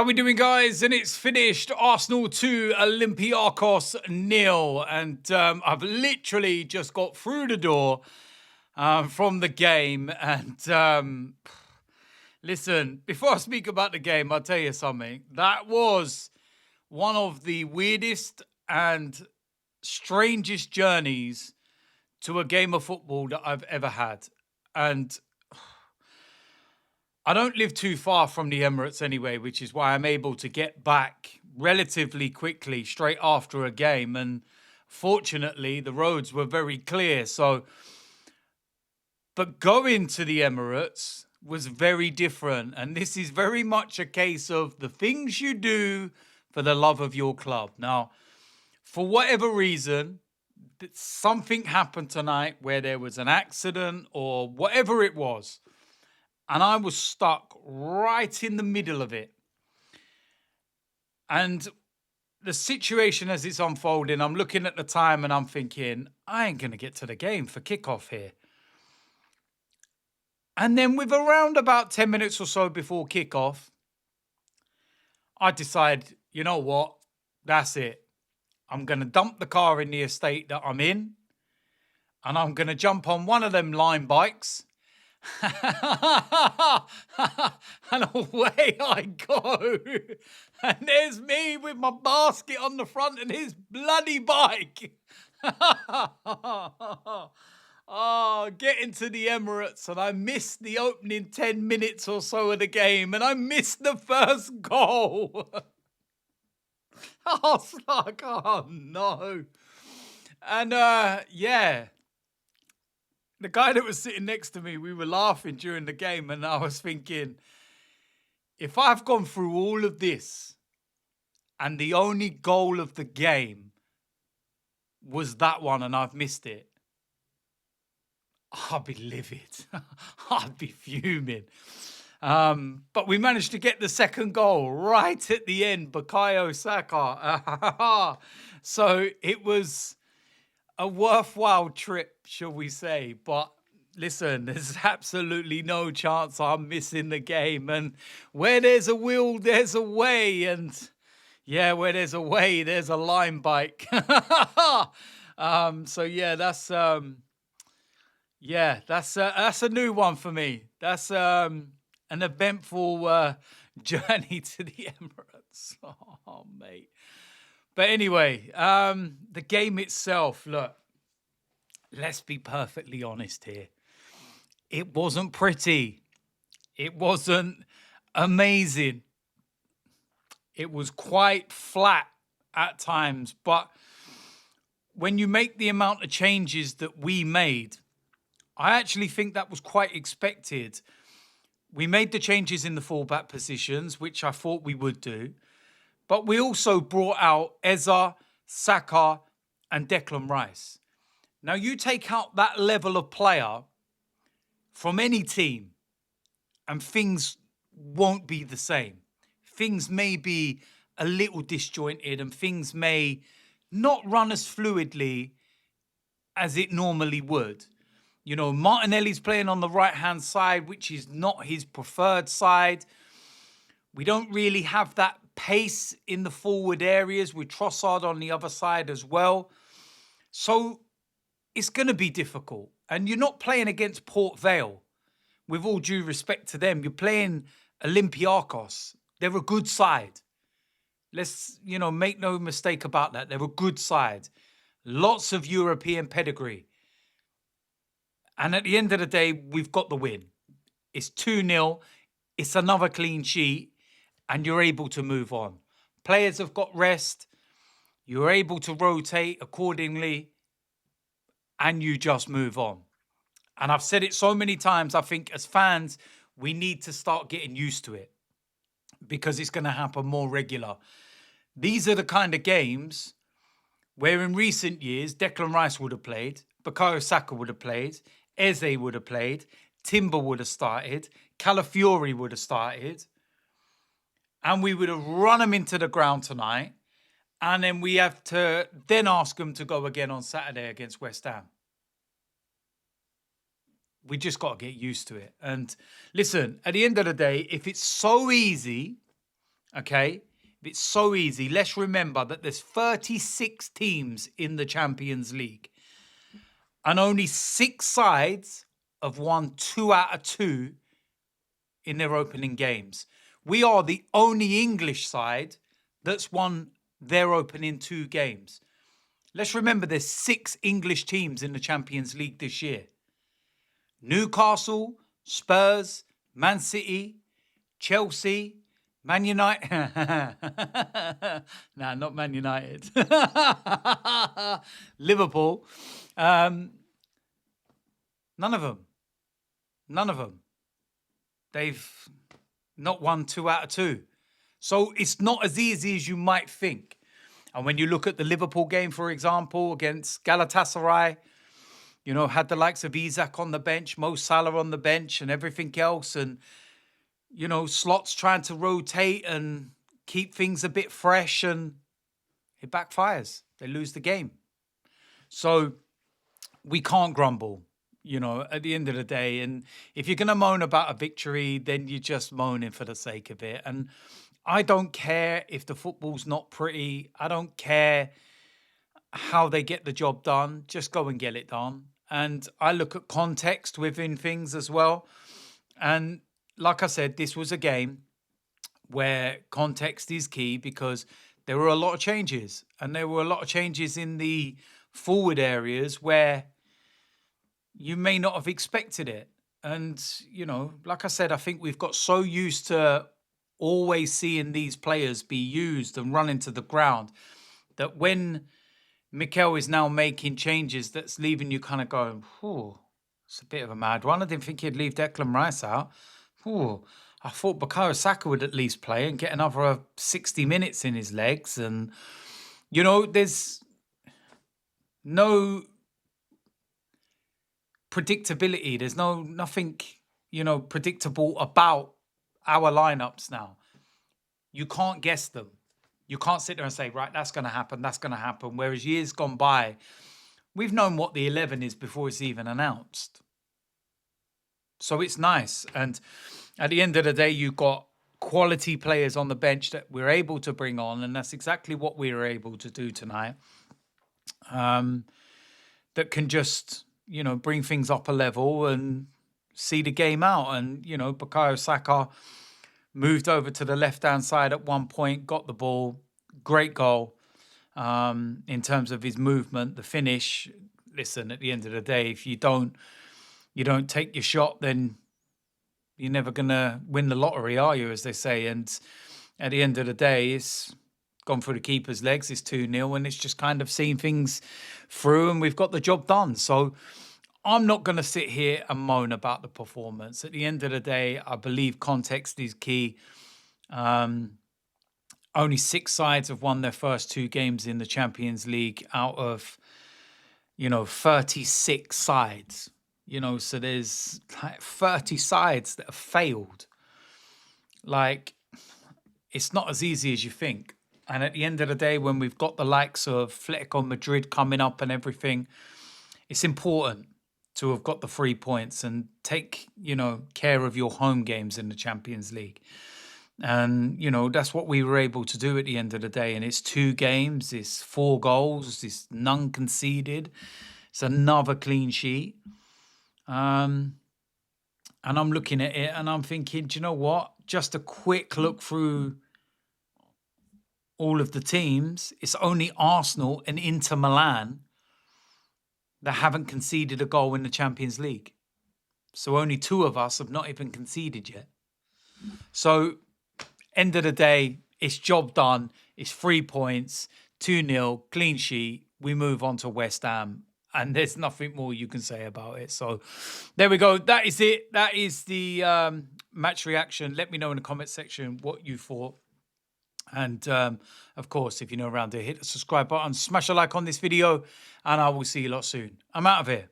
How we doing, guys? And it's finished. Arsenal 2, Olympiacos 0. And I've literally just got through the door from the game. And listen, before I speak about the game, I'll tell you something. That was one of the weirdest and strangest journeys to a game of football that I've ever had. And I don't live too far from the Emirates anyway, which is why I'm able to get back relatively quickly straight after a game. And fortunately, the roads were very clear. But going to the Emirates was very different. And this is very much a case of the things you do for the love of your club. Now, for whatever reason, something happened tonight where there was an accident or whatever it was. And I was stuck right in the middle of it. And the situation as it's unfolding, I'm looking at the time and I'm thinking, I ain't going to get to the game for kickoff here. And then with around about 10 minutes or so before kickoff, I decide, you know what? That's it. I'm going to dump the car in the estate that I'm in. And I'm going to jump on one of them line bikes. And away I go. And there's me with my basket on the front and his bloody bike. Getting to the Emirates, and I missed the opening 10 minutes or so of the game, and I missed the first goal. I was like, oh no. And yeah. The guy that was sitting next to me, we were laughing during the game, and I was thinking, if I've gone through all of this and the only goal of the game was that one and I've missed it, I'd be livid. I'd be fuming. But we managed to get the second goal right at the end, Bukayo Saka. So it was a worthwhile trip, shall we say. But listen, there's absolutely no chance I'm missing the game. And where there's a will, there's a way. And yeah, where there's a way, there's a line bike. So yeah, that's a new one for me. That's an eventful journey to the Emirates. Oh, mate. But anyway, the game itself, look, let's be perfectly honest here. It wasn't pretty. It wasn't amazing. It was quite flat at times. But when you make the amount of changes that we made, I actually think that was quite expected. We made the changes in the fullback positions, which I thought we would do. But we also brought out Eza, Saka, and Declan Rice. Now, you take out that level of player from any team, and things won't be the same. Things may be a little disjointed, and things may not run as fluidly as it normally would. You know, Martinelli's playing on the right-hand side, which is not his preferred side. We don't really have that pace in the forward areas with Trossard on the other side as well. So it's going to be difficult. And you're not playing against Port Vale. With all due respect to them, you're playing Olympiacos. They're a good side. Let's, make no mistake about that. They're a good side. Lots of European pedigree. And at the end of the day, we've got the win. It's 2-0. It's another clean sheet. And you're able to move on. Players have got rest. You're able to rotate accordingly. And you just move on. And I've said it so many times, I think as fans, we need to start getting used to it. Because it's going to happen more regular. These are the kind of games where in recent years, Declan Rice would have played. Bukayo Saka would have played. Eze would have played. Timber would have started. Calafiori would have started. And we would have run them into the ground tonight. And then we have to then ask them to go again on Saturday against West Ham. We just got to get used to it. And listen, at the end of the day, if it's so easy okay? It's so easy. Let's remember that there's 36 teams in the Champions League, and only 6 sides have won 2 out of 2 in their opening games. We are the only English side that's won their opening 2 games. Let's remember there's 6 English teams in the Champions League this year. Newcastle, Spurs, Man City, Chelsea, Man United. Nah, not Man United. Liverpool. None of them. None of them. They've not won 2 out of 2. So it's not as easy as you might think. And when you look at the Liverpool game, for example, against Galatasaray, you know, had the likes of Isak on the bench, Mo Salah on the bench and everything else. And, you know, Slot's trying to rotate and keep things a bit fresh, and it backfires. They lose the game. So we can't grumble, you know, at the end of the day. And if you're going to moan about a victory, then you're just moaning for the sake of it. And I don't care if the football's not pretty. I don't care how they get the job done. Just go and get it done. And I look at context within things as well. And like I said, this was a game where context is key, because there were a lot of changes. And there were a lot of changes in the forward areas where you may not have expected it. And, you know, like I said, I think we've got so used to always seeing these players be used and run into the ground that when Mikel is now making changes, that's leaving you kind of going, oh, it's a bit of a mad one. I didn't think he'd leave Declan Rice out. Oh, I thought Bukayo Saka would at least play and get another 60 minutes in his legs. And, you know, there's no predictability. There's nothing, you know, predictable about our lineups now. You can't guess them. You can't sit there and say, right, that's going to happen, that's going to happen. Whereas years gone by, we've known what the 11 is before it's even announced. So it's nice. And at the end of the day, you've got quality players on the bench that we're able to bring on. And that's exactly what we were able to do tonight. That can just, you know, bring things up a level and see the game out. And, you know, Bukayo Saka moved over to the left-hand side at one point, got the ball, great goal in terms of his movement, the finish. Listen, at the end of the day, if you don't take your shot, then you're never going to win the lottery, are you, as they say? And at the end of the day, it's gone through the keeper's legs, it's 2-0, and it's just kind of seen things through, and we've got the job done. So I'm not going to sit here and moan about the performance. At the end of the day, I believe context is key. Only 6 sides have won their first 2 games in the Champions League out of, you know, 36 sides. You know, so there's like 30 sides that have failed. Like, it's not as easy as you think. And at the end of the day, when we've got the likes of Atletico Madrid coming up and everything, it's important to have got the 3 points and take, you know, care of your home games in the Champions League. And, you know, that's what we were able to do at the end of the day. And it's 2 games, it's 4 goals, it's none conceded. It's another clean sheet. And I'm looking at it and I'm thinking, do you know what? Just a quick look through all of the teams. It's only Arsenal and Inter Milan that haven't conceded a goal in the Champions League. So only 2 of us have not even conceded yet. So, end of the day, it's job done. It's 3 points, 2-0, clean sheet. We move on to West Ham. And there's nothing more you can say about it. So, there we go. That is it. That is the match reaction. Let me know in the comment section what you thought. And, of course, if you're new around here, hit the subscribe button, smash a like on this video, and I will see you lot soon. I'm out of here.